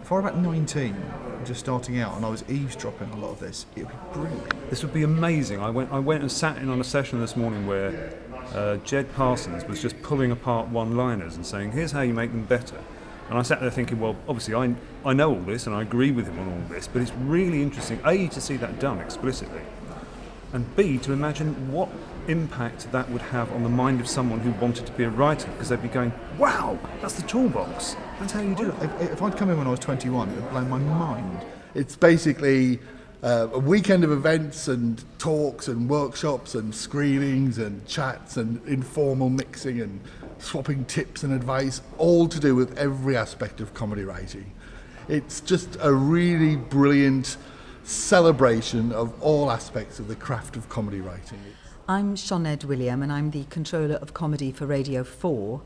if I were about 19, just starting out, and I was eavesdropping on a lot of this, it would be brilliant. This would be amazing. I went and sat in on a session this morning where Jed Parsons was just pulling apart one-liners and saying, here's how you make them better. And I sat there thinking, well, obviously I know all this and I agree with him on all this, but it's really interesting, A, to see that done explicitly, and B, to imagine what impact that would have on the mind of someone who wanted to be a writer, because they'd be going, wow, that's the toolbox, that's how you do it. If I'd come in when I was 21, it would blow my mind. It's basically a weekend of events and talks and workshops and screenings and chats and informal mixing and swapping tips and advice, all to do with every aspect of comedy writing. It's just a really brilliant celebration of all aspects of the craft of comedy writing. I'm Sinead William and I'm the Controller of Comedy for Radio 4.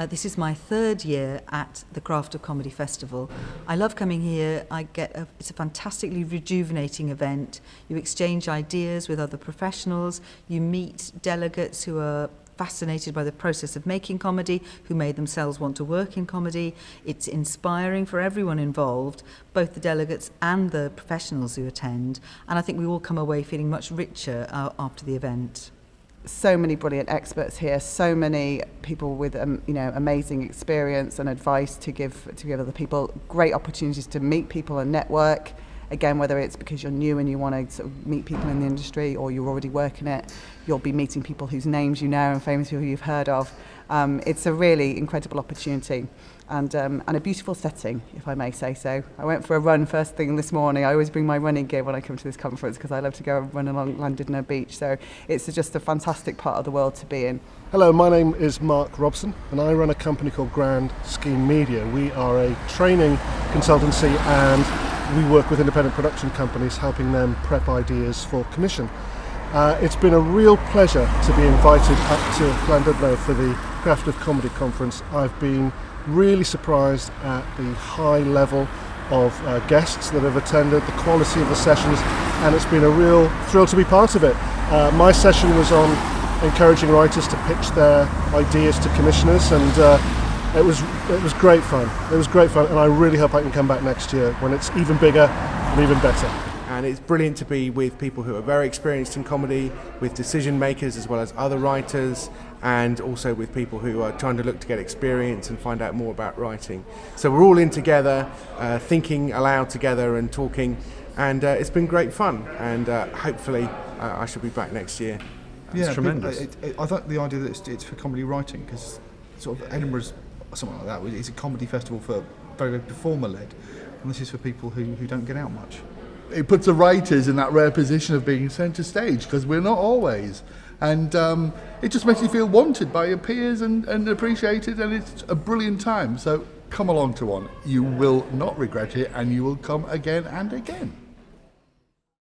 This is my third year at the Craft of Comedy Festival. I love coming here. It's a fantastically rejuvenating event. You exchange ideas with other professionals. You meet delegates who are fascinated by the process of making comedy, who may themselves want to work in comedy. It's inspiring for everyone involved, both the delegates and the professionals who attend. And I think we all come away feeling much richer after the event. So many brilliant experts here, so many people with amazing experience and advice to give other people, great opportunities to meet people and network. Again, whether it's because you're new and you want to sort of meet people in the industry, or you're already working it, you'll be meeting people whose names you know and famous people you've heard of. It's a really incredible opportunity and a beautiful setting, if I may say so. I went for a run first thing this morning. I always bring my running gear when I come to this conference because I love to go and run along Llandudno Beach. So it's just a fantastic part of the world to be in. Hello, my name is Mark Robson and I run a company called Grand Scheme Media. We are a training consultancy and we work with independent production companies, helping them prep ideas for commission. It's been a real pleasure to be invited up to Llandudno for the Craft of Comedy Conference. I've been really surprised at the high level of guests that have attended, the quality of the sessions, and it's been a real thrill to be part of it. My session was on encouraging writers to pitch their ideas to commissioners, and it was great fun. It was great fun, and I really hope I can come back next year when it's even bigger and even better. And it's brilliant to be with people who are very experienced in comedy, with decision makers as well as other writers, and also with people who are trying to look to get experience and find out more about writing. So we're all in together, thinking aloud together and talking, and it's been great fun, and hopefully I shall be back next year. Yeah, it's tremendous. I thought the idea that it's for comedy writing, because sort of Edinburgh's something like that. It's a comedy festival for very performer-led, and this is for people who don't get out much. It puts the writers in that rare position of being centre stage, because we're not always. And it just makes you feel wanted by your peers and appreciated, and it's a brilliant time. So come along to one. You will not regret it, and you will come again and again.